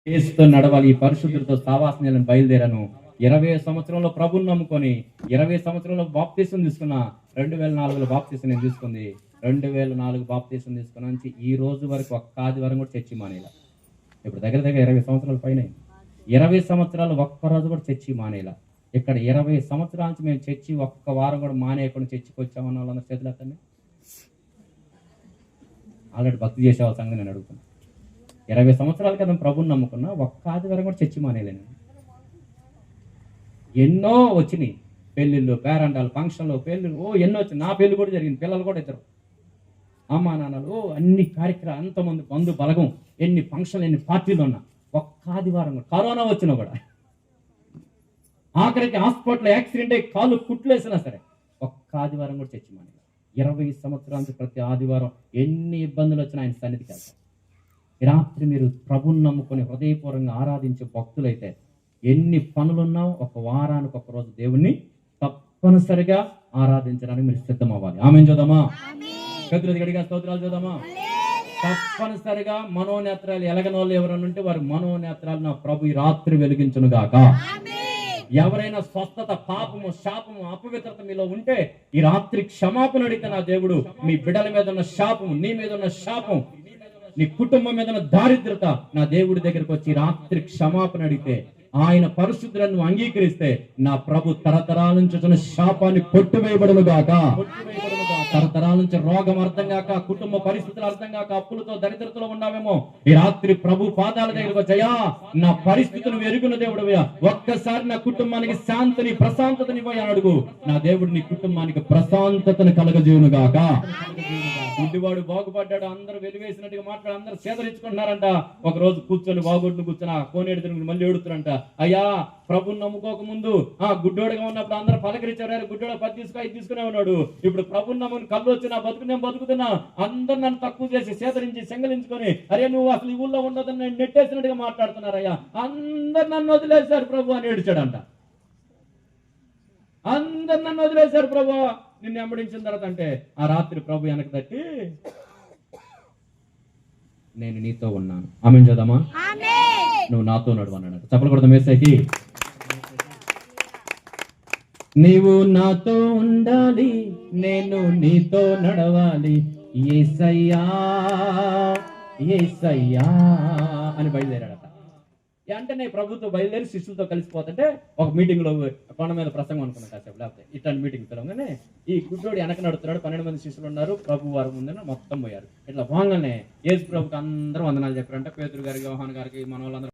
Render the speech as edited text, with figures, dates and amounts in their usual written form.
యేసుతో నడవాలి, ఈ పరిశుద్ధులతో సావాసనలను బయలుదేరాను. 20 సంవత్సరంలో ప్రభుని నమ్ముకొని 20 సంవత్సరంలో బాప్తీసం తీసుకున్న. 2004లో బాప్తీసం నేను తీసుకుంది. 2004 బాప్తీసం తీసుకున్న నుంచి ఈ రోజు వరకు ఒక్క ఆదివారం కూడా చర్చి మానేలా. ఇప్పుడు దగ్గర దగ్గర 20 సంవత్సరాల పైన 20 సంవత్సరాలు ఒక్కరోజు కూడా చర్చి మానేలా. ఇక్కడ 20 సంవత్సరాల నుంచి మేము చర్చి ఒక్క వారం కూడా మానేయకుండా చర్చికి వచ్చామన్న వాళ్ళందరూ చేతులు ఎత్తండి. ఆల్రెడీ భక్తి చేసే వాళ్ళ సంగతి నేను అడుగుతున్నాను. 20 సంవత్సరాల క్రితం ప్రభుని నమ్ముకున్నా, ఒక్క ఆదివారం కూడా చర్చి మానేలేను. ఎన్నో వచ్చినాయి, పెళ్ళిళ్ళు, పేరంటాలు, ఫంక్షన్లు, పెళ్ళిళ్ళు ఎన్నో వచ్చినాయి. నా పెళ్ళి కూడా జరిగింది, పిల్లలు కూడా ఇద్దరు, అమ్మా నాన్నలు, అన్ని కార్యక్రమాలు, అంతమంది బంధు బలగం, ఎన్ని ఫంక్షన్లు, ఎన్ని పార్టీలు ఉన్నా, ఒక్క ఆదివారం కూడా, కరోనా వచ్చినా కూడా, ఆఖరికి హాస్పిటల్ యాక్సిడెంట్ అయ్యి కాలు కుట్లేసినా సరే ఒక్క ఆదివారం కూడా చర్చి మానేలా. 20 సంవత్సరానికి ప్రతి ఆదివారం ఎన్ని ఇబ్బందులు వచ్చినా ఆయన సన్నిధికి వెళ్తాం. ఈ రాత్రి మీరు ప్రభుని నమ్ముకొని హృదయపూర్వకంగా ఆరాధించే భక్తులైతే ఎన్ని పనులున్నా ఒక వారానికి ఒక రోజు దేవుణ్ణి తప్పనిసరిగా ఆరాధించడానికి మీరు సిద్ధం అవ్వాలి. ఆమేన్ చూద్దామా? చేతులు గట్టిగా స్తోత్రాలు చూద్దామా? తప్పనిసరిగా మనోనేత్రాలు ఎలగనోళ్ళు ఎవరైనా ఉంటే వారి మనోనేత్రాలు నా ప్రభు ఈ రాత్రి వెలిగించును గాక. ఎవరైనా స్వస్థత, పాపము, శాపము, అపవిత్రత మీలో ఉంటే ఈ రాత్రి క్షమాపణ అడిగితే నా దేవుడు మీ బిడ్డల మీద ఉన్న శాపము, నీ మీద ఉన్న శాపం, నీ కుటుంబం మీద ఉన్న దారిద్రత నా దేవుడి దగ్గరికి వచ్చి రాత్రి క్షమాపణ అడిగితే, ఆయన పరిశుద్ధులను అంగీకరిస్తే నా ప్రభు తరతరాల నుంచి వచ్చిన శాపాన్ని కొట్టివేయబడును గాక. తరతరాల నుంచి రోగం అర్థం కాక, కుటుంబ పరిస్థితులు అర్థం కాక, అప్పులతో దరిద్రతలో ఉన్నావేమో, ఈ రాత్రి ప్రభు పాదాల దగ్గరకు వచ్చాయా, నా పరిస్థితులను ఎరుగున దేవుడువయ్యా, ఒక్కసారి నా కుటుంబానికి శాంతిని, ప్రశాంతతని పోయి అడుగు. నా దేవుడు నీ కుటుంబానికి ప్రశాంతతను కలగజేయును గాక. గుడ్డివాడు బాగుపడ్డాడు, అందరూ వెలివేసినట్టుగా మాట్లాడు, అందరూ సేదరించుకుంటున్నారంట. ఒక రోజు కూర్చొని బాగుడ్డు కూర్చొని కోనేడు తిరిగి మళ్ళీ ఏడుతురంట. అయ్యా, ప్రభుని నమ్ముకోక ముందు గుడ్డోడుగా ఉన్నప్పుడు అందరూ పలకరించారు, గుడ్డోడు 10 తీసుకు 5 తీసుకునే ఉన్నాడు. ఇప్పుడు ప్రభుని నమ్ముని కళ్ళు వచ్చి నా బతుకు నేను బతుకుతున్నా, అందరు నన్ను తక్కువ చేసి సేదరించి సెంగలించుకొని, అరే నువ్వు అసలు ఈ ఊళ్ళో ఉండదని నేను నెట్టేసినట్టుగా మాట్లాడుతున్నారయ్యా, అందరు నన్ను వదిలేశారు ప్రభు అని ఏడిచాడంట. అందరు నన్ను వదిలేశారు ప్రభు నిన్ను వెంబడించిన తర్వాత. అంటే ఆ రాత్రి ప్రభు వెనక తట్టి, నేను నీతో ఉన్నాను. ఆమేన్ చూద్దామా? నువ్వు నాతో నడువు అన్నాడు. చప్పలు కొడదాం యేసయ్యకి. నీవు నాతో ఉండాలి, నేను నీతో నడవాలి, యేసయ్యా యేసయ్యా అని బయలుదేరాడట. వెంటనే ప్రభుత్వ బయలుదేరి శిష్యులతో కలిసిపోతుంటే ఒక మీటింగ్ లో కొండ మీద ప్రసంగం అనుకున్నాడు కాసేపు, లేకపోతే ఇట్లాంటి మీటింగ్ పిలవగానే ఈ గుడ్డోడు వెనక నడుతున్నాడు. 12 మంది శిష్యులు ఉన్నారు, ప్రభు వారు ముందు మొత్తం పోయారు. ఇట్లా పోగానే యేసు ప్రభుకి అందరూ వందనాలు చెప్పారంటే, పేతురు గారికి, యోహాను గారికి, మన వాళ్ళందరూ